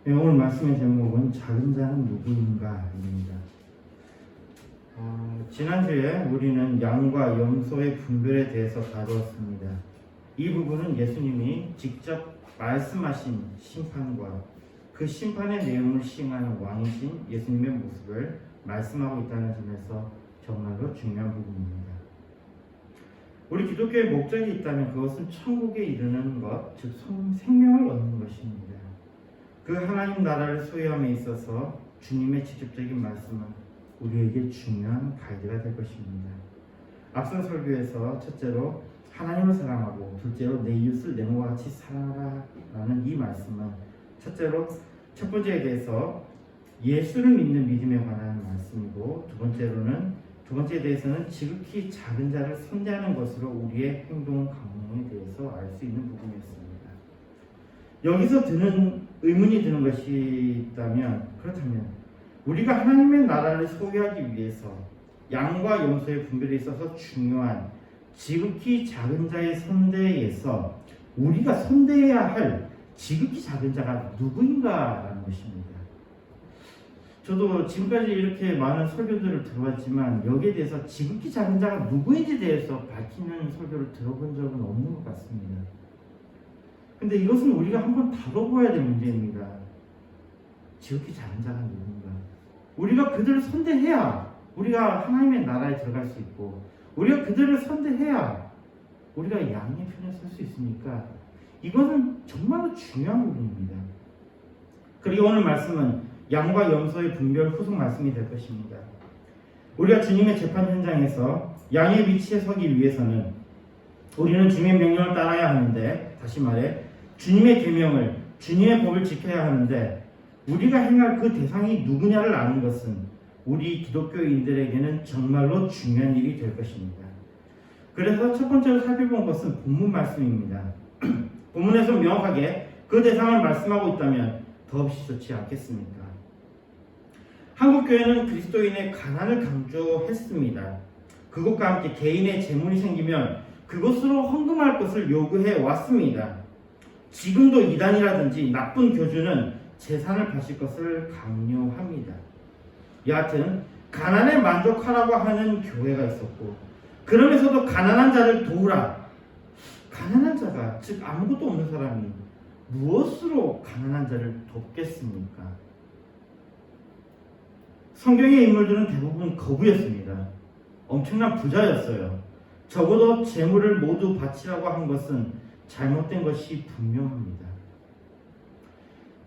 오늘 말씀의 제목은 작은 자는 누구인가입니다. 지난주에 우리는 양과 염소의 분별에 대해서 다루었습니다. 이 부분은 예수님이 직접 말씀하신 심판과 그 심판의 내용을 시행하는 왕이신 예수님의 모습을 말씀하고 있다는 점에서 정말로 중요한 부분입니다. 우리 기독교의 목적이 있다면 그것은 천국에 이르는 것, 즉 생명을 얻는 것입니다. 그 하나님 나라를 소유함에 있어서 주님의 직접적인 말씀은 우리에게 중요한 가이드가 될 것입니다. 앞선 설교에서 첫째로 하나님을 사랑하고 둘째로 내 이웃을 내 몸과 같이 사랑하라 라는 이 말씀은 첫째로 첫 번째에 대해서 예수를 믿는 믿음에 관한 말씀이고 두 번째에 대해서는 지극히 작은 자를 선대하는 것으로 우리의 행동 강령에 대해서 알 수 있는 부분이었습니다. 여기서 의문이 드는 것이 있다면 그렇다면 우리가 하나님의 나라를 소유하기 위해서 양과 염소의 분별에 있어서 중요한 지극히 작은 자의 선대에서 우리가 선대해야 할 지극히 작은 자가 누구인가라는 것입니다. 저도 지금까지 이렇게 많은 설교들을 들어봤지만 여기에 대해서 지극히 작은 자가 누구인지에 대해서 밝히는 설교를 들어본 적은 없는 것 같습니다. 근데 이것은 우리가 한번 다뤄봐야 될 문제입니다. 지극히 작은 자가 누군가. 우리가 그들을 선대해야 우리가 하나님의 나라에 들어갈 수 있고 우리가 그들을 선대해야 우리가 양의 편에 설 수 있으니까 이것은 정말로 중요한 부분입니다. 그리고 오늘 말씀은 양과 염소의 분별 후속 말씀이 될 것입니다. 우리가 주님의 재판 현장에서 양의 위치에 서기 위해서는 우리는 주님의 명령을 따라야 하는데, 다시 말해 주님의 계명을, 주님의 법을 지켜야 하는데 우리가 행할 그 대상이 누구냐를 아는 것은 우리 기독교인들에게는 정말로 중요한 일이 될 것입니다. 그래서 첫 번째로 살펴본 것은 본문 말씀입니다. 본문에서 명확하게 그 대상을 말씀하고 있다면 더없이 좋지 않겠습니까? 한국교회는 그리스도인의 가난을 강조했습니다. 그것과 함께 개인의 재물이 생기면 그것으로 헌금할 것을 요구해 왔습니다. 지금도 이단이라든지 나쁜 교주는 재산을 바칠 것을 강요합니다. 여하튼 가난에 만족하라고 하는 교회가 있었고, 그러면서도 가난한 자를 도우라. 가난한 자가, 즉 아무것도 없는 사람이 무엇으로 가난한 자를 돕겠습니까? 성경의 인물들은 대부분 거부였습니다. 엄청난 부자였어요. 적어도 재물을 모두 바치라고 한 것은 잘못된 것이 분명합니다.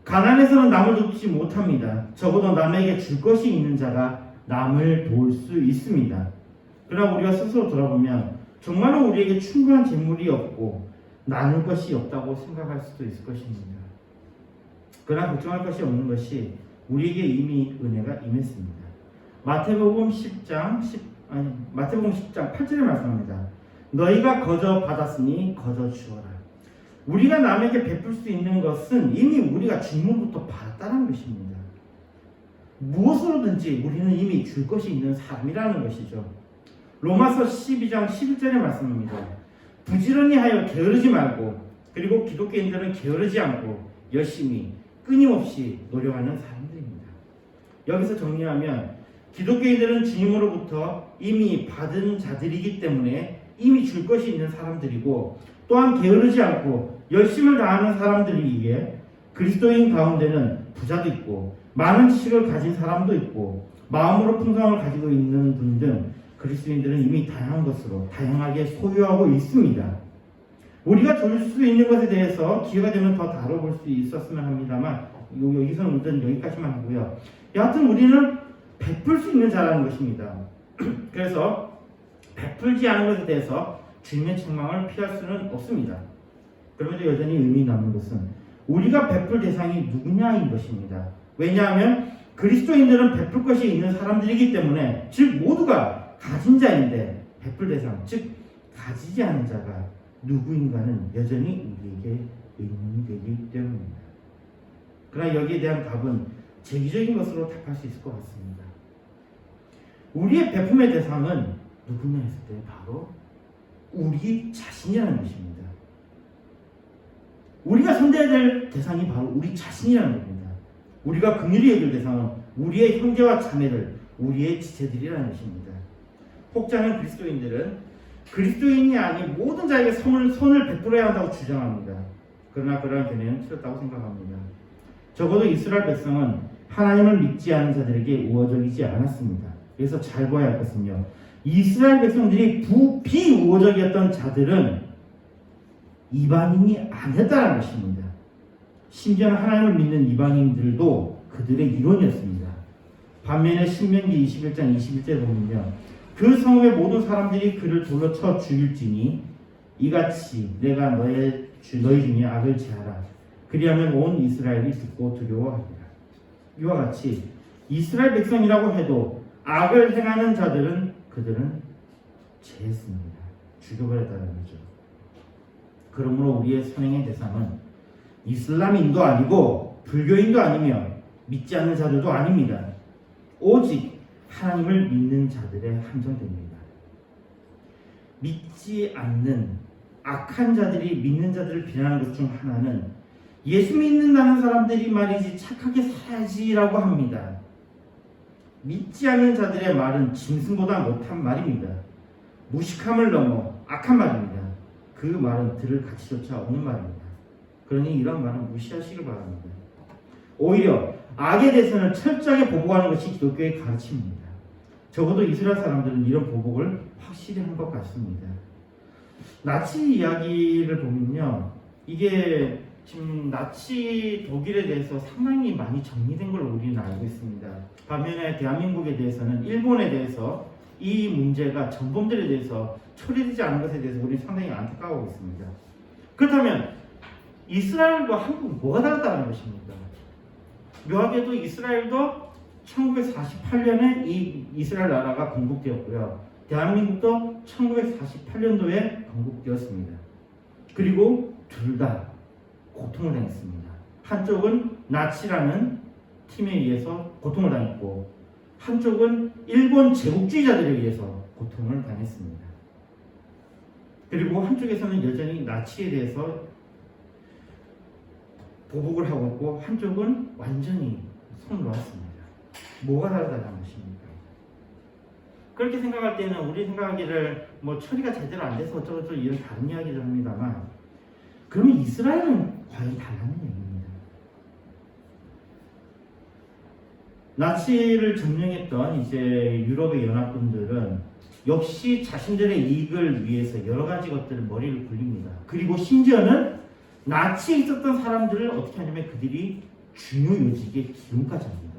가난해서는 남을 돕지 못합니다. 적어도 남에게 줄 것이 있는 자가 남을 도울 수 있습니다. 그러나 우리가 스스로 돌아보면 정말로 우리에게 충분한 재물이 없고 나눌 것이 없다고 생각할 수도 있을 것입니다. 그러나 걱정할 것이 없는 것이 우리에게 이미 은혜가 임했습니다. 마태복음 10장 8절에 말씀합니다. 너희가 거저 받았으니 거저 주어라. 우리가 남에게 베풀 수 있는 것은 이미 우리가 주님으로부터 받았다는 것입니다. 무엇으로든지 우리는 이미 줄 것이 있는 사람이라는 것이죠. 로마서 12장 11절에 말씀합니다. 부지런히 하여 게으르지 말고, 그리고 기독교인들은 게으르지 않고 열심히 끊임없이 노력하는 사람들입니다. 여기서 정리하면 기독교인들은 주님으로부터 이미 받은 자들이기 때문에 이미 줄 것이 있는 사람들이고, 또한 게으르지 않고 열심을 다하는 사람들이기에 그리스도인 가운데는 부자도 있고 많은 지식을 가진 사람도 있고 마음으로 풍성함을 가지고 있는 분 등 그리스도인들은 이미 다양하게 소유하고 있습니다. 우리가 줄 수 있는 것에 대해서 기회가 되면 더 다뤄볼 수 있었으면 합니다만 여기서는 일단 여기까지만 하고요. 여하튼 우리는 베풀 수 있는 자라는 것입니다. 그래서 베풀지 않은 것에 대해서 주님의 책망을 피할 수는 없습니다. 그럼에도 여전히 의미 남는 것은 우리가 베풀 대상이 누구냐인 것입니다. 왜냐하면 그리스도인들은 베풀 것이 있는 사람들이기 때문에, 즉 모두가 가진 자인데 베풀 대상, 즉 가지지 않은 자가 누구인가는 여전히 우리에게 의문이 되기 때문입니다. 그러나 여기에 대한 답은 제기적인 것으로 답할 수 있을 것 같습니다. 우리의 베품의 대상은 누구냐 했을 때 바로 우리 자신이라는 것입니다. 우리가 선대해야 될 대상이 바로 우리 자신이라는 겁니다. 우리가 긍휼히 여길 대상은 우리의 형제와 자매들, 우리의 지체들이라는 것입니다. 혹자는 그리스도인들은 그리스도인이 아닌 모든 자에게 선을 베풀어야 한다고 주장합니다. 그러나 그러한 견해는 틀렸다고 생각합니다. 적어도 이스라엘 백성은 하나님을 믿지 않은 자들에게 우호적이지 않았습니다. 그래서 잘 봐야 할 것은요, 이스라엘 백성들이 비우호적이었던 자들은 이방인이 아니었다는 것입니다. 심지어는 하나님을 믿는 이방인들도 그들의 이론이었습니다. 반면에 신명기 21장 21절에 보면요, 그 성읍의 모든 사람들이 그를 돌로 쳐 죽일지니 이같이 내가 너희 중에 악을 제하라. 그리하면 온 이스라엘이 듣고 두려워하리라. 이와 같이 이스라엘 백성이라고 해도 악을 행하는 자들은 그들은 죄했습니다. 죽여버렸다는 거죠. 그러므로 우리의 선행의 대상은 이슬람인도 아니고 불교인도 아니며 믿지 않는 자들도 아닙니다. 오직 하나님을 믿는 자들에 한정됩니다. 믿지 않는 악한 자들이 믿는 자들을 비난하는 것 중 하나는 예수 믿는다는 사람들이 말이지 착하게 살아야지라고 합니다. 믿지 않는 자들의 말은 짐승보다 못한 말입니다. 무식함을 넘어 악한 말입니다. 그 말은 들을 가치조차 없는 말입니다. 그러니 이런 말은 무시하시길 바랍니다. 오히려 악에 대해서는 철저하게 보복하는 것이 기독교의 가르침입니다. 적어도 이스라엘 사람들은 이런 보복을 확실히 한 것 같습니다. 나치 이야기를 보면요, 이게 지금 나치 독일에 대해서 상당히 많이 정리된 걸 우리는 알고 있습니다. 반면에 대한민국에 대해서는 일본에 대해서 이 문제가 전범들에 대해서 처리되지 않은 것에 대해서 우리는 상당히 안타까워하고 있습니다. 그렇다면 이스라엘과 한국은 뭐가 다르다는 것입니까? 묘하게도 이스라엘도 1948년에 이 이스라엘 나라가 건국되었고요. 대한민국도 1948년도에 건국되었습니다. 그리고 둘 다 고통을 당했습니다. 한쪽은 나치라는 팀에 의해서 고통을 당했고, 한쪽은 일본 제국주의자들에 의해서 고통을 당했습니다. 그리고 한쪽에서는 여전히 나치에 대해서 보복을 하고 있고, 한쪽은 완전히 손을 놓았습니다. 뭐가 다르다는 것입니까? 그렇게 생각할 때는 우리 생각하기를 처리가 제대로 안 돼서 어쩌고저쩌고 이런 다른 이야기를 합니다만, 그러면 이스라엘은 과연 달라는 얘기입니다. 나치를 점령했던 이제 유럽의 연합군들은 역시 자신들의 이익을 위해서 여러 가지 것들을 머리를 굴립니다. 그리고 심지어는 나치에 있었던 사람들을 어떻게 하냐면 그들이 중요 요직에 기용까지 합니다.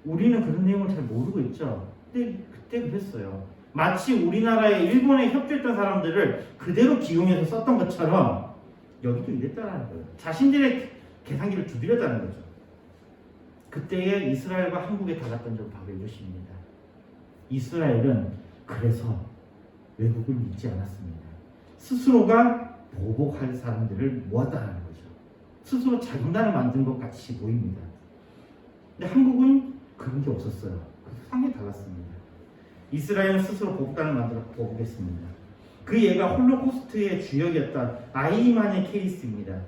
우리는 그런 내용을 잘 모르고 있죠. 근데 그때 그랬어요. 마치 우리나라에 일본에 협조했던 사람들을 그대로 기용해서 썼던 것처럼 여기도 이랬다는 거예요. 자신들의 계산기를 두드렸다는 거죠. 그때의 이스라엘과 한국에 달랐던 점 바로 이것입니다. 이스라엘은 그래서 외국을 믿지 않았습니다. 스스로가 보복할 사람들을 모았다는 거죠. 스스로 자경단을 만든 것 같이 보입니다. 근데 한국은 그런 게 없었어요. 상당히 달랐습니다. 이스라엘은 스스로 보복단을 만들어 보복했습니다. 그 예가 홀로코스트의 주역이었던 아이만의 케이스입니다.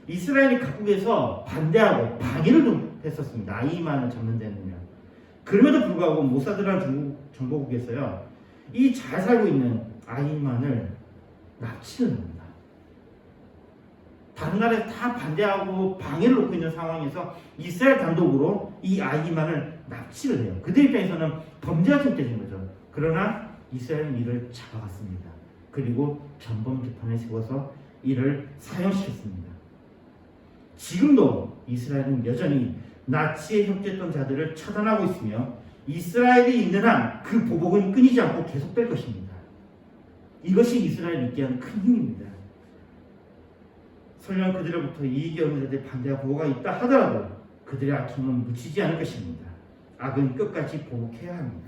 이스라엘이 각국에서 반대하고 방해를 했었습니다. 아이만을 잡는 데는요. 그럼에도 불구하고 모사드라는 중국 정보국에서요, 이 잘 살고 있는 아이만을 납치를 합니다. 다른 나라에 다 반대하고 방해를 놓고 있는 상황에서 이스라엘 단독으로 이 아이만을 납치를 해요. 그들 입장에서는 범죄가 성격인 거죠. 그러나 이스라엘은 이를 잡아갔습니다. 그리고 전범 재판에 세워서 이를 사형시켰습니다. 지금도 이스라엘은 여전히 나치에 협조했던 자들을 처단하고 있으며 이스라엘이 있는 한 그 보복은 끊이지 않고 계속될 것입니다. 이것이 이스라엘을 있게 하는 큰 힘입니다. 설령 그들로부터 이익이 없는 자들의 반대와 보호가 있다 하더라도 그들의 아픔은 묻히지 않을 것입니다. 악은 끝까지 보복해야 합니다.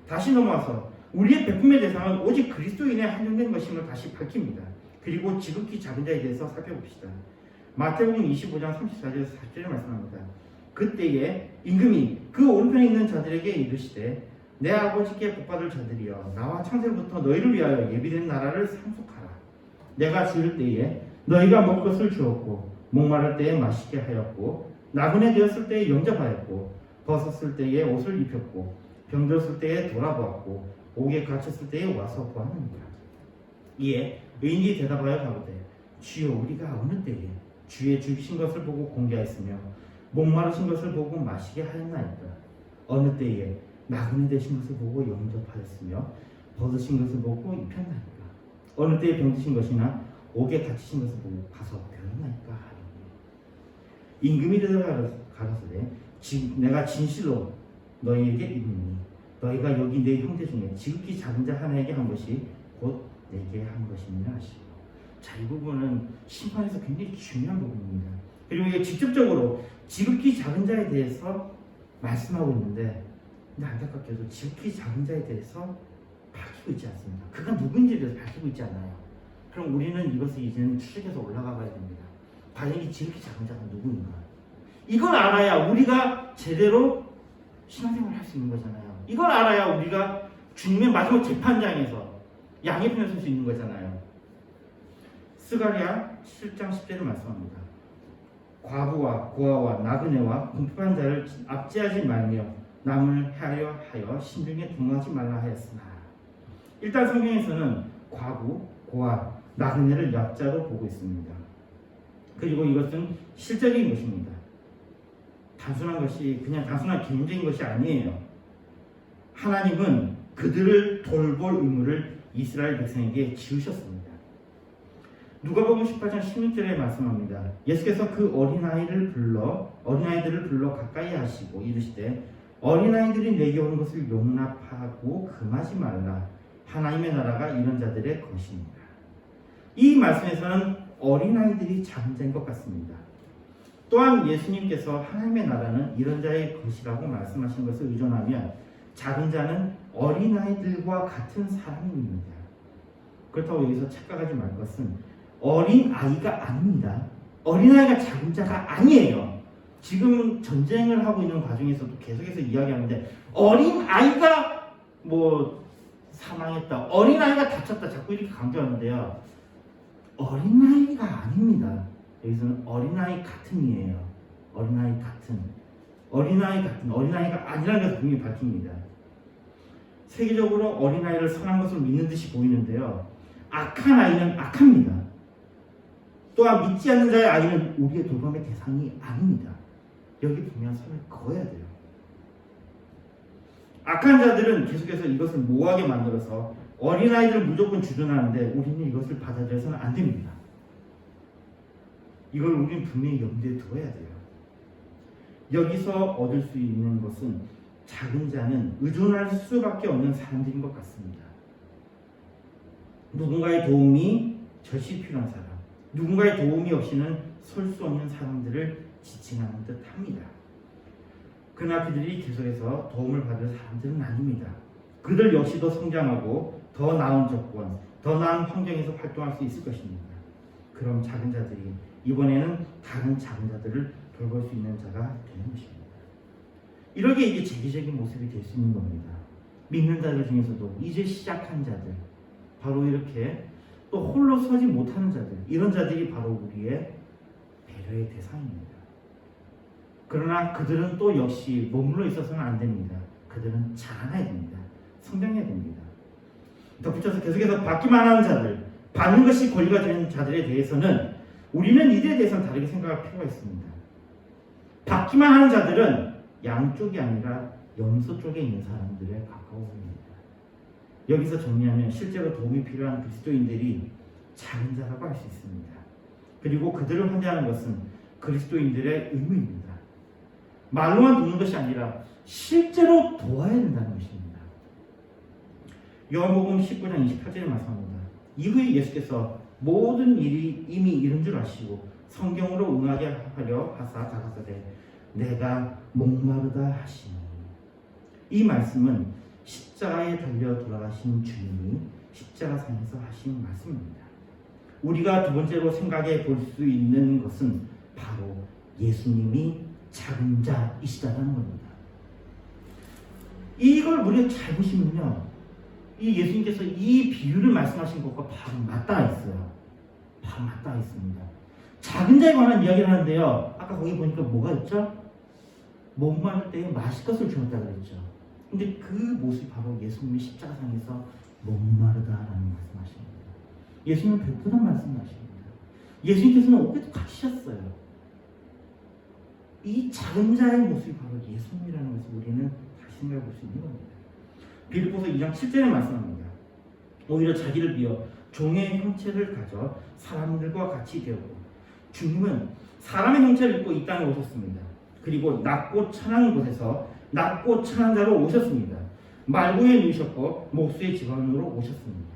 다시 넘어와서 우리의 베품의 대상은 오직 그리스도인에 한정된 것임을 다시 밝힙니다. 그리고 지극히 작은 자에 대해서 살펴봅시다. 마태복음 25장 34절에서 40절에 말씀합니다. 그때에 임금이 그 오른편에 있는 자들에게 이르시되 내 아버지께 복받을 자들이여 나와 창세로부터 너희를 위하여 예비된 나라를 상속하라. 내가 줄일 때에 너희가 먹을 것을 주었고 목마를 때에 마시게 하였고 나그네 되었을 때에 영접하였고 벗었을 때에 옷을 입혔고 병들었을 때에 돌아보았고 옥에 갇혔을 때에 와서 보았느니라. 이에 의인이 대답하여 가로되 주여 우리가 어느 때에 주의 죽이신 것을 보고 공개하였으며 목마르신 것을 보고 마시게 하였나이까. 어느 때에 나그네 되신 것을 보고 영접하였으며 벗으신 것을 보고 입혔나이까. 어느 때에 병드신 것이나 옥에 갇히신 것을 보고 가서 배웠나이까 하니 임금이 대답하여 가로되 내가 진실로 너희에게 이르노니 너희가 여기 내 형제 중에 지극히 작은 자 하나에게 한 것이 곧 내게 한 것이니라 하시고. 자, 이 부분은 심판에서 굉장히 중요한 부분입니다. 그리고 이게 직접적으로 지극히 작은 자에 대해서 말씀하고 있는데, 근데 안타깝게도 지극히 작은 자에 대해서 밝히고 있지 않습니다. 그가 누구인지에 대해서 밝히고 있지 않아요. 그럼 우리는 이것을 이제는 추적해서 올라가 봐야 됩니다. 과연 이 지극히 작은 자가 누구인가? 이걸 알아야 우리가 제대로 신앙생활을 할 수 있는 거잖아요. 이걸 알아야 우리가 주님의 마지막 재판장에서 양의 편에 설 수 있는 거잖아요. 스가랴 7장 10절을 말씀합니다. 과부와 고아와 나그네와 궁핍한 자를 압제하지 말며 남을 해하려 하여 신중에 동하지 말라 하였으나. 일단 성경에서는 과부, 고아, 나그네를 약자로 보고 있습니다. 그리고 이것은 실제적인 것입니다. 단순한 것이 그냥 단순한 개인적인 것이 아니에요. 하나님은 그들을 돌볼 의무를 이스라엘 백성에게 지으셨습니다. 누가복음 18장 16절에 말씀합니다. 예수께서 그 어린아이들을 불러 가까이 하시고 이르시되 어린아이들이 내게 오는 것을 용납하고 금하지 말라. 하나님의 나라가 이런 자들의 것입니다. 이 말씀에서는 어린아이들이 작은 자인 것 같습니다. 또한 예수님께서 하나님의 나라는 이런 자의 것이라고 말씀하신 것을 의존하면 작은 자는 어린아이들과 같은 사람입니다. 그렇다고 여기서 착각하지 말 것은 어린아이가 아닙니다. 어린아이가 작은 자가 아니에요. 지금 전쟁을 하고 있는 과정에서도 계속해서 이야기하는데 어린아이가 사망했다, 어린아이가 다쳤다 자꾸 이렇게 강조하는데요. 어린아이가 아닙니다. 여기서는 어린아이 같은이에요. 어린아이가 아니라는 것을 분명히 밝힙니다. 세계적으로 어린아이를 선한 것을 믿는 듯이 보이는데요. 악한 아이는 악합니다. 또한 믿지 않는 자의 아이는 우리의 돌봄의 대상이 아닙니다. 여기 보면 선을 그어야 돼요. 악한 자들은 계속해서 이것을 모호하게 만들어서 어린아이들을 무조건 주둔하는데 우리는 이것을 받아들여서는 안 됩니다. 이걸 우리는 분명히 염두에 두어야 돼요. 여기서 얻을 수 있는 것은 작은 자는 의존할 수밖에 없는 사람들인 것 같습니다. 누군가의 도움이 절실히 필요한 사람, 누군가의 도움이 없이는 설 수 없는 사람들을 지칭하는 듯 합니다. 그러나 그들이 계속해서 도움을 받을 사람들은 아닙니다. 그들 역시도 성장하고 더 나은 조건, 더 나은 환경에서 활동할 수 있을 것입니다. 그럼 작은 자들이 이번에는 다른 작은 자들을 돌볼 수 있는 자가 되는 것입니다. 이렇게 이게 재기적인 모습이 될 수 있는 겁니다. 믿는 자들 중에서도 이제 시작한 자들, 바로 이렇게 또 홀로 서지 못하는 자들, 이런 자들이 바로 우리의 배려의 대상입니다. 그러나 그들은 또 역시 머물러 있어서는 안 됩니다. 그들은 자라나야 됩니다. 성장해야 됩니다. 덧붙여서 계속해서 받기만 하는 자들, 받는 것이 권리가 되는 자들에 대해서는 우리는 이들에 대해서는 다르게 생각할 필요가 있습니다. 받기만 하는 자들은 양쪽이 아니라 염소 쪽에 있는 사람들에 가까워 보입니다. 여기서 정리하면 실제로 도움이 필요한 그리스도인들이 작은 자라고 할 수 있습니다. 그리고 그들을 환대하는 것은 그리스도인들의 의무입니다. 말로만 돕는 것이 아니라 실제로 도와야 된다는 것입니다. 요한복음 19장 28절에 말씀합니다. 이후에 예수께서 모든 일이 이미 이른 줄 아시고 성경으로 응하게 하려 하사 가라사대 내가 목마르다 하시니. 이 말씀은 십자가에 달려 돌아가신 주님이 십자가상에서 하신 말씀입니다. 우리가 두 번째로 생각해 볼 수 있는 것은 바로 예수님이 작은 자이시다는 겁니다. 이걸 우리가 잘 보시면요, 이 예수님께서 이 비유를 말씀하신 것과 바로 맞닿아 있어요. 바로 맞닿아 있습니다. 작은 자에 관한 이야기를 하는데요. 아까 거기 보니까 뭐가 있죠? 목마를 때에 마실 것을 주었다 그랬죠. 근데 그 모습이 바로 예수님의 십자가상에서 목마르다라는 말씀하십니다. 예수님은 배부르다 말씀하십니다. 예수님께서는 옷도 가지셨어요. 이 작은 자의 모습이 바로 예수님이라는 것을 우리는 다시 생각해 볼 수 있는 겁니다. 빌립보서 2장 7절에 말씀합니다. 오히려 자기를 비워 종의 형체를 가져 사람들과 같이 되었고, 주님은 사람의 형체를 입고 이 땅에 오셨습니다. 그리고 낮고 천한 곳에서 낮고 천한 자로 오셨습니다. 말구에 누우셨고 목수의 집안으로 오셨습니다.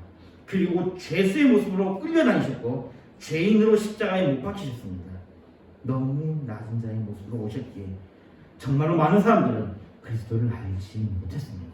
그리고 죄수의 모습으로 끌려다니셨고 죄인으로 십자가에 못 박히셨습니다. 너무 낮은 자의 모습으로 오셨기에 정말로 많은 사람들은 그리스도를 알지 못했습니다.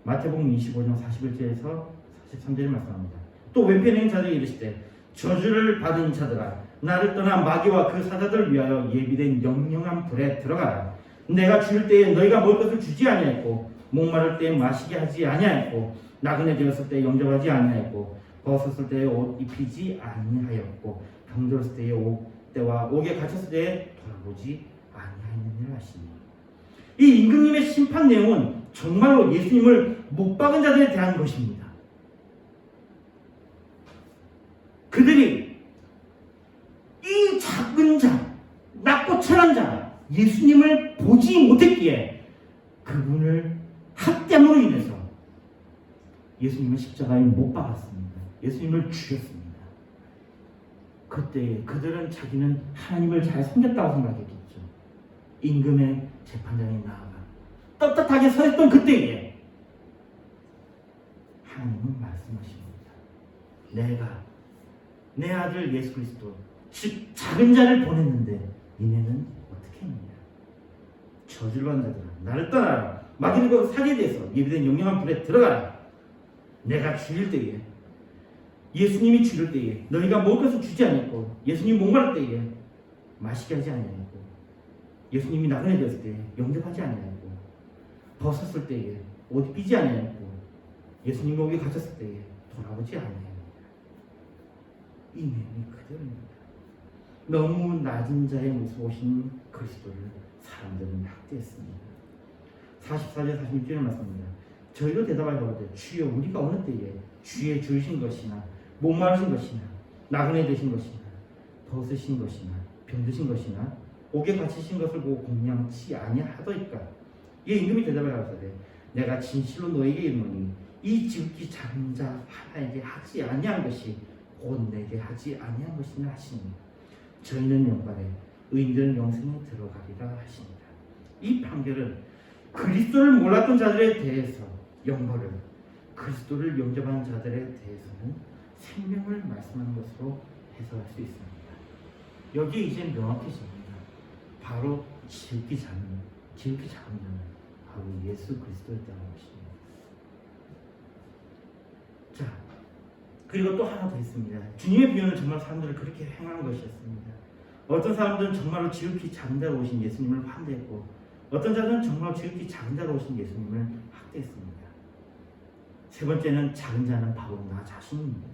마태복음 25장 41절에서 43절에 말씀합니다. 또 왼편에 있는 자들이 이르시되 저주를 받은 자들아, 나를 떠나 마귀와 그 사자들을 위하여 예비된 영영한 불에 들어가라. 내가 줄 때에 너희가 먹을 것을 주지 아니하였고, 목마를 때에 마시게 하지 아니하였고, 나그네 되었을 때에 영접하지 아니하였고, 벗었을 때에 옷 입히지 아니하였고, 병들었을 때에 때와 옥에 갇혔을 때에 돌아보지 아니하였느니라 하시니. 이 임금님의 심판 내용은 정말로 예수님을 못 박은 자들에 대한 것입니다. 그들이 이 작은 자, 낮고 천한 자, 예수님을 보지 못했기에 그분을 학대함으로 인해서 예수님을 십자가에 못 박았습니다. 예수님을 죽였습니다. 그때 그들은 자기는 하나님을 잘 섬겼다고 생각했겠죠. 임금의 재판장에 나아가 떳떳하게 서있던 그때에 하나님은 말씀하십니다. 내가 내 아들 예수 그리스도 즉 작은 자를 보냈는데 니네는 어떻게 했느냐. 저주를 받는 자들아, 나를 떠나라. 마귀들과 사기에 대해서 예비된 영영한 불에 들어가라. 내가 죽일 때에, 예수님이 죽일 때에 너희가 먹을 것을 주지 않았고, 예수님이 목마를 때에 마시게 하지 않았고, 예수님이 나그네 되었을 때에 영접하지 않았고, 벗었을 때에 옷 입히지 않았고, 예수님 목에 갇혔을 때에 돌아보지 않았고, 이 내용이 그대로입니다. 너무 낮은 자의 모습 오신 그리스도를 사람들은 학대했습니다. 44절 46절에 말씀합니다. 저희도 대답하여 주여 우리가 어느 때에 주의 주신 것이나 목마르신 것이나 나그네 되신 것이나 벗으신 것이나 병드신 것이나 옥에 갇히신 것을 보고 공양치 아니하더이까. 이 임금이 대답하여 가로되 내가 진실로 너에게 이르노니 이 지극히 작은 자 하나에게 하지 아니한 것이 곧 내게 하지 아니한 것이나 하시니 저희는 영광에 의인들은 영생에 들어가리라 하십니다. 이 판결은 그리스도를 몰랐던 자들에 대해서 영벌을, 그리스도를 영접한 자들에 대해서는 생명을 말씀하는 것으로 해석할 수 있습니다. 여기에 이제 명확해집니다. 바로 지극히 작은 자는 바로 예수 그리스도였다는 것입니다. 자, 그리고 또 하나 더 있습니다. 주님의 비유는 정말 사람들을 그렇게 행하는 것이었습니다. 어떤 사람들은 정말로 지극히 작은 자로 오신 예수님을 환대했고, 어떤 자들은 정말 지극히 작은 자로 오신 예수님을 학대했습니다. 세 번째는 작은 자는 바로 나 자신입니다.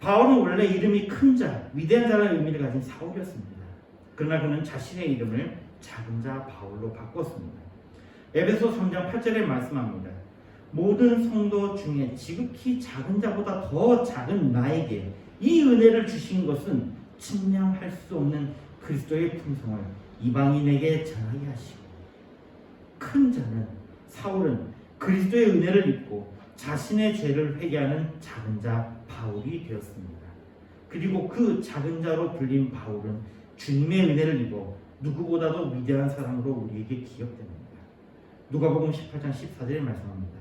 바울은 원래 이름이 큰 자, 위대한 자라는 의미를 가진 사울이었습니다. 그러나 그는 자신의 이름을 작은 자 바울로 바꿨습니다. 에베소 3장 8절에 말씀합니다. 모든 성도 중에 지극히 작은 자보다 더 작은 나에게 이 은혜를 주신 것은 측량할 수 없는 그리스도의 품성을 이방인에게 전하게 하시고, 큰 자는 사울은 그리스도의 은혜를 입고 자신의 죄를 회개하는 작은 자 바울이 되었습니다. 그리고 그 작은 자로 불린 바울은 주님의 은혜를 입어 누구보다도 위대한 사람으로 우리에게 기억됩니다. 누가복음 18장 14절에 말씀합니다.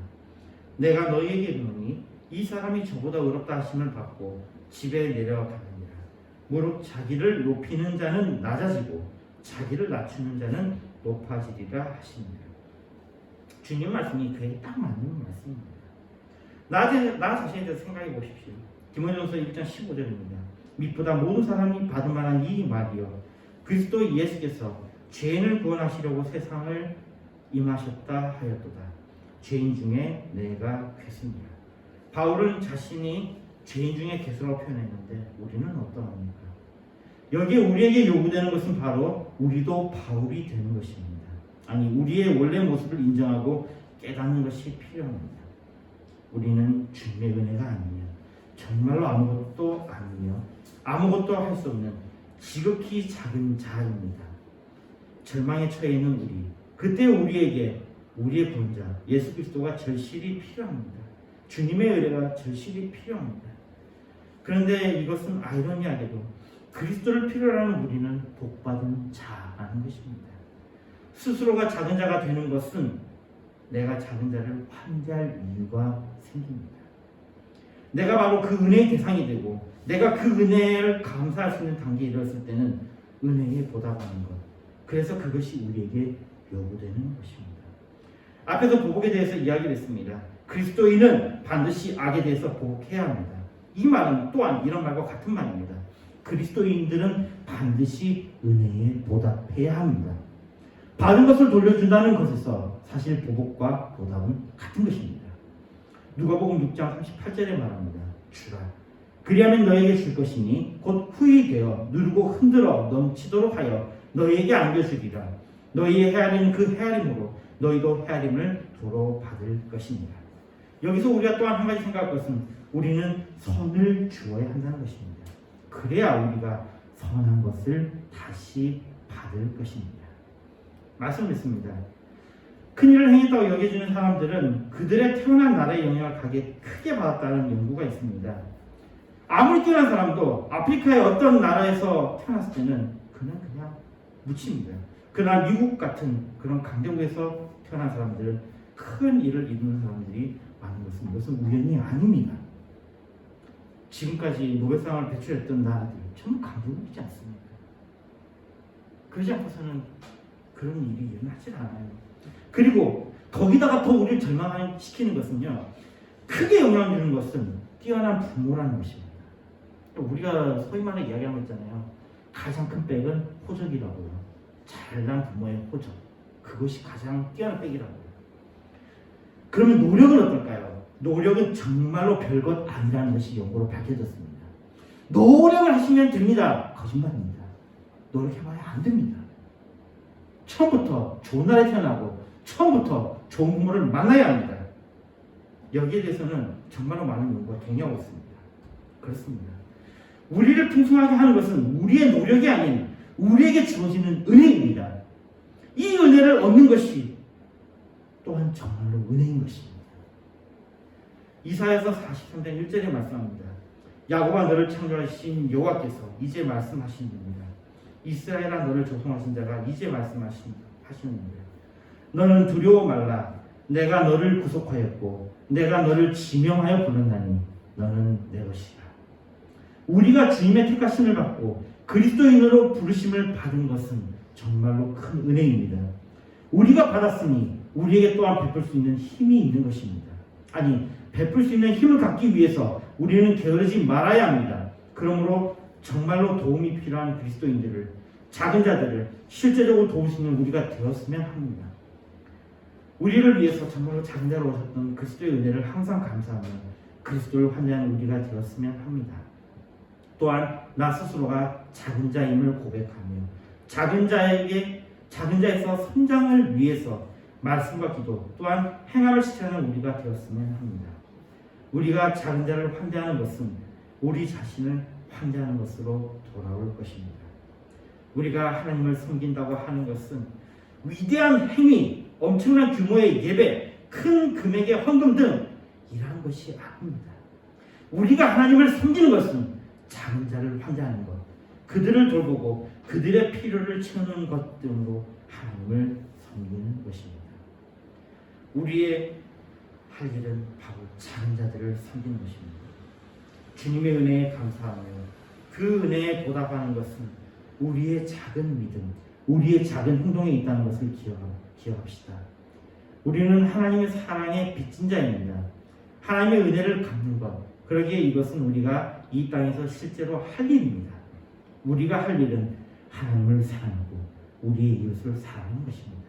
내가 너희에게 이르노니 이 사람이 저보다 의롭다 하심을 받고 집에 내려가느니라. 무릇 자기를 높이는 자는 낮아지고 자기를 낮추는 자는 높아지리라 하십니다. 주님 말씀이 그에 딱 맞는 말씀입니다. 나 자신에 대해서 생각해 보십시오. 디모데전서 1장 15절입니다. 밑보다 모든 사람이 받을 만한 이 말이여 그리스도 예수께서 죄인을 구원하시려고 세상을 임하셨다 하였도다. 죄인 중에 내가 괴수니라. 바울은 자신이 죄인 중에 괴수라고 표현했는데 우리는 어떠합니까? 여기에 우리에게 요구되는 것은 바로 우리도 바울이 되는 것입니다. 아니, 우리의 원래 모습을 인정하고 깨닫는 것이 필요합니다. 우리는 주님의 은혜가 아니면 정말로 아무것도 아니며 아무것도 할 수 없는 지극히 작은 자입니다. 절망에 처해 있는 우리, 그때 우리에게 우리의 구원자 예수 그리스도가 절실히 필요합니다. 주님의 은혜가 절실히 필요합니다. 그런데 이것은 아이러니하게도 그리스도를 필요로 하는 우리는 복받은 자라는 것입니다. 스스로가 작은 자가 되는 것은 내가 작은 자를 환대할 이유가 생깁니다. 내가 바로 그 은혜의 대상이 되고 내가 그 은혜를 감사할 수 있는 단계에 이르렀을 때는 은혜에 보답하는 것, 그래서 그것이 우리에게 요구되는 것입니다. 앞에서 보복에 대해서 이야기를 했습니다. 그리스도인은 반드시 악에 대해서 보복해야 합니다. 이 말은 또한 이런 말과 같은 말입니다. 그리스도인들은 반드시 은혜에 보답해야 합니다. 받은 것을 돌려준다는 것에서 사실 보복과 보답은 같은 것입니다. 누가복음 6장 38절에 말합니다. 주라, 그리하면 너에게 줄 것이니 곧 후히 되어 누르고 흔들어 넘치도록 하여 너희에게 안겨주리라. 너희의 헤아리는 그 헤아림으로 너희도 헤아림을 도로 받을 것입니다. 여기서 우리가 또한 한 가지 생각할 것은 우리는 선을 주어야 한다는 것입니다. 그래야 우리가 선한 것을 다시 받을 것입니다. 말씀드렸습니다. 큰일을 행했다고 여겨지는 사람들은 그들의 태어난 나라의 영향을 크게 받았다는 연구가 있습니다. 아무리 뛰어난 사람도 아프리카의 어떤 나라에서 태어났을 때는 그는 그냥 묻힙니다. 그러나 미국 같은 그런 강대국에서 태어난 사람들은 큰 일을 이루는 사람들이 많은 것은 이것은 우연이 아닙니다. 지금까지 노벨상을 배출했던 나라들이 전부 강대국이지 않습니까? 그러지 않고서는 그런 일이 일어나질 않아요. 그리고 거기다가 더 우리를 절망시키는 것은요, 크게 영향을 주는 것은 뛰어난 부모라는 것입니다. 우리가 소위 말해 이야기한 거 있잖아요. 가장 큰 백은 호적이라고요. 잘난 부모의 호적, 그것이 가장 뛰어난 백이라고요. 그러면 노력은 어떨까요? 노력은 정말로 별것 아니라는 것이 연구로 밝혀졌습니다. 노력을 하시면 됩니다. 거짓말입니다. 노력해봐야 안 됩니다. 처음부터 좋은 날에 태어나고 처음부터 좋은 부모를 만나야 합니다. 여기에 대해서는 정말로 많은 연구가 동의하고 있습니다. 그렇습니다. 우리를 풍성하게 하는 것은 우리의 노력이 아닌 우리에게 주어지는 은혜입니다. 이 은혜를 얻는 것이 또한 정말로 은혜인 것입니다. 이사야서 43장 1절에 말씀합니다. 야곱아, 너를 창조하신 여호와께서 이제 말씀하시는입니다. 이스라엘아, 너를 조성하신 자가 이제 말씀하시는입니다. 너는 두려워 말라. 내가 너를 구속하였고 내가 너를 지명하여 부른다니 너는 내 것이다. 우리가 주님의 택하심을 받고 그리스도인으로 부르심을 받은 것은 정말로 큰 은혜입니다. 우리가 받았으니 우리에게 또한 베풀 수 있는 힘이 있는 것입니다. 아니, 베풀 수 있는 힘을 갖기 위해서 우리는 게으르지 말아야 합니다. 그러므로 정말로 도움이 필요한 그리스도인들을, 작은 자들을 실제적으로 도울 수 있는 우리가 되었으면 합니다. 우리를 위해서 정말로 작은 자로 오셨던 그리스도의 은혜를 항상 감사하며 그리스도를 환대하는 우리가 되었으면 합니다. 또한 나 스스로가 작은 자임을 고백하며 작은 자에서 성장을 위해서 말씀과 기도 또한 행함을 실천하는 우리가 되었으면 합니다. 우리가 작은 자를 환대하는 것은 우리 자신을 환대하는 것으로 돌아올 것입니다. 우리가 하나님을 섬긴다고 하는 것은 위대한 행위, 엄청난 규모의 예배, 큰 금액의 헌금 등 이러한 것이 아닙니다. 우리가 하나님을 섬기는 것은 작은 자를 환대하는 것, 그들을 돌보고 그들의 필요를 채우는 것 등으로 하나님을 섬기는 것입니다. 우리의 할 일은 바로 작은 자들을 섬기는 것입니다. 주님의 은혜에 감사하며 그 은혜에 보답하는 것은 우리의 작은 믿음, 우리의 작은 행동에 있다는 것을 기억합시다. 우리는 하나님의 사랑의 빚진 자입니다. 하나님의 은혜를 갚는 것, 그러기에 이것은 우리가 이 땅에서 실제로 할 일입니다. 우리가 할 일은 하나님을 사랑하고 우리의 이웃을 사랑하는 것입니다.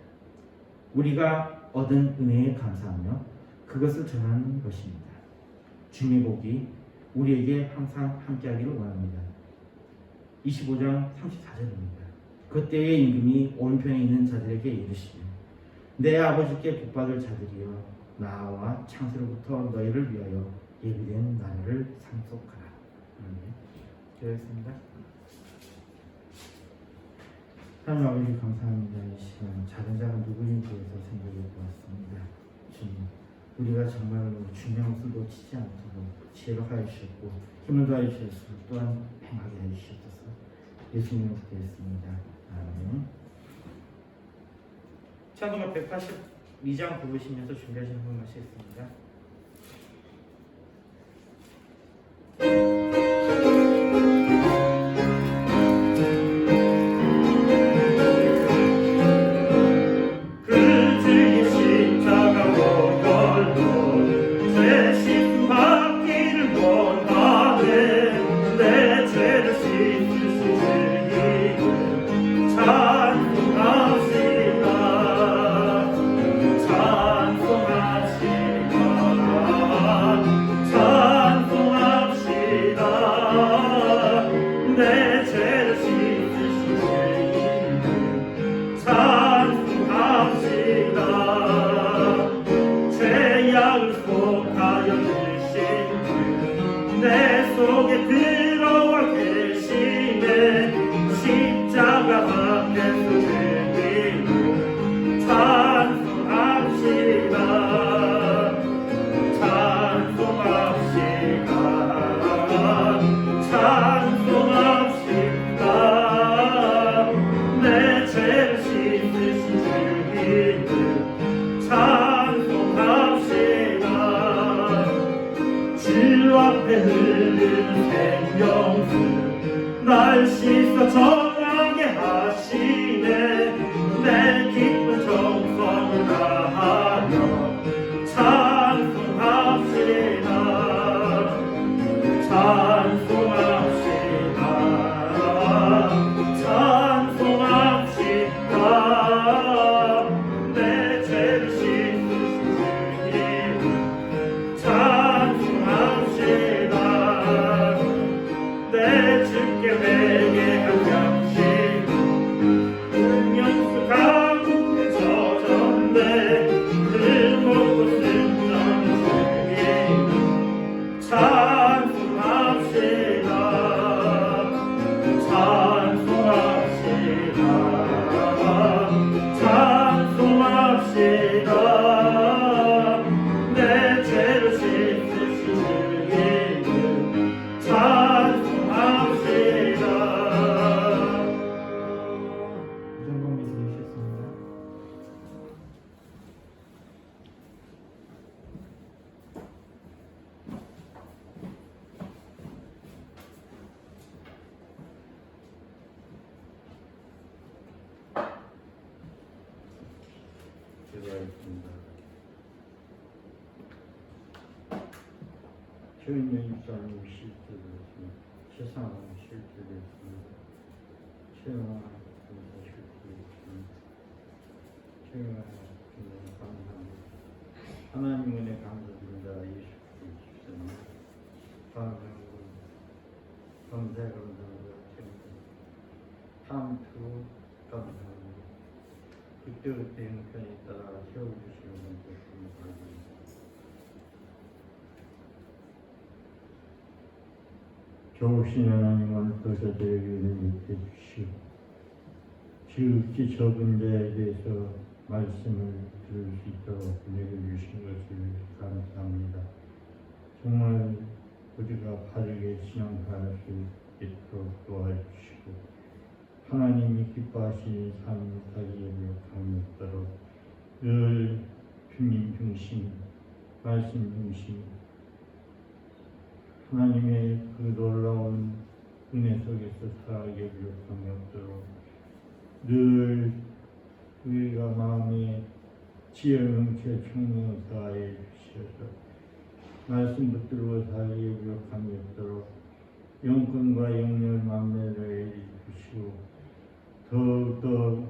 우리가 얻은 은혜에 감사하며 그것을 전하는 것입니다. 주님의 복이 우리에게 항상 함께하기를 원합니다. 25장 34절입니다. 그때의 임금이 오른편에 있는 자들에게 이르시되 내 아버지께 복받을 자들이여 나와 창세로부터 너희를 위하여 예비된 나라를 상속하라. 기도하겠습니다. 하나님 아버지 감사합니다. 이 시간 작은 자가 누구인지에 대해서 생각해 보았습니다. 주님, 우리가 정말로 중요한 것을 놓치지 않도록 지혜로 하여 주셨고 힘을 더하여 주셔서 또한 행하게 해 주셔서 예수님을 기도했습니다. 아멘. 찬송가 182장 부르시면서 준비하신 한 번만 하시겠습니다. 날 씻어 정하게 하시네. 내 기쁜 정성을 다하며 찬송합시다. 찬송합시다. 찬송합시다. 내 죄를 씻으신 주님 찬송합시다. 내 주께 회개한 양심 은연수 가운데 젖었네. 늘 먹고 쓴다는 주님 찬송합시다. 찬송합시다. 찬송합시다. 내 죄를 씻으신 주님 찬송합시다. 이 정도 믿으셨습니다. 기도하겠습니다. 주님의 입장을 오실 때도 세상을 오실 때도 있습니다. 최영아 오실 때도 있습니다. 최영아 감사합니다. 하나님 은혜 감사드립니다. 예수 그리스도님 감사하고 감사합니다. 참투 감사합니다. 그때그때 형편에 따라 세워주시는 것을 바랍니다. 좋으신 하나님을 거저들에게 은혜롭게 주시고 지극히 적은 자에 대해서 말씀을 들을 수 있도록 은혜를 주신 것을 감사합니다. 정말 우리가 바르게 신앙할 수 있도록 도와주시고 하나님이 기뻐하시는 삶을 살기에 노력함으로 늘 주님 중심, 말씀 중심 하나님의 그 놀라운 은혜 속에서 살아가게 노력함이 없도록 늘 우리가 마음에 지혜를 넘쳐 충만을 다하여 주셔서 말씀 붙들고 살기에 노력함이 없도록 영권과 영열 만매를 해주시고 더욱더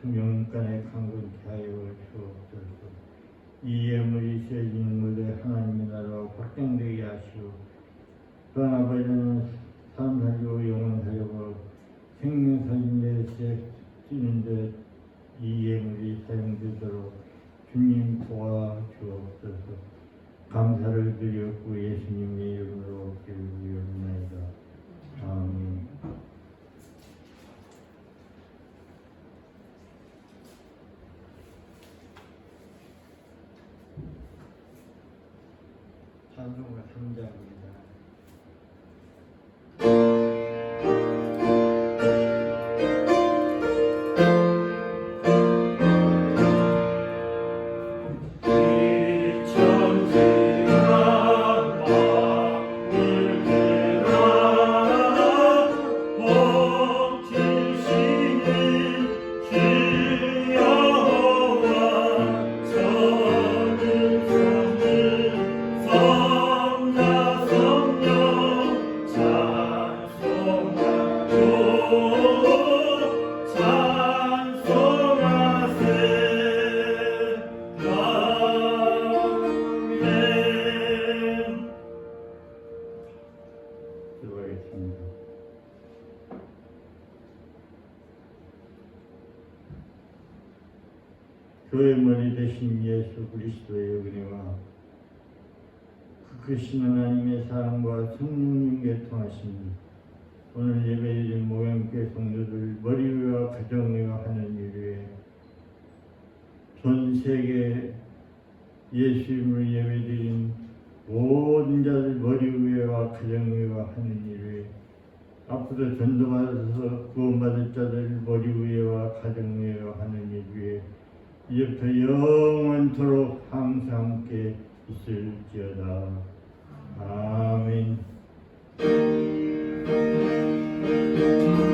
영간에 강건케 하여 주옵소서. 이 예물이 세진 물에 하나님의 나라가 확장되게 하시고 또 또한 아버지는 사람 살리고 영혼 살리고 생명 살린 데 쓰는데 이 예물이 사용되도록 주님 도와주옵소서. 감사를 드렸고 예수님의 이름으로 기도드리옵나이다. 아멘. 찬송가 3장입니다. 기도하겠습니다. 교회 머리 되신 예수 그리스도의 은혜와 그 크신 하나님의 사랑과 성령님께 통하십니다. 오늘 예배드린 모양교회 성도들 머리위와 가정위와 하는 일에 전 세계 예수님을 예배드린 모든 자들 머리위와 가정위와 하는 일에 앞으로 전도받아서 구원받을 자들 머리위와 가정위와 하는 일에 이제부터 영원토록 항상 함께 있을지어다. 아멘.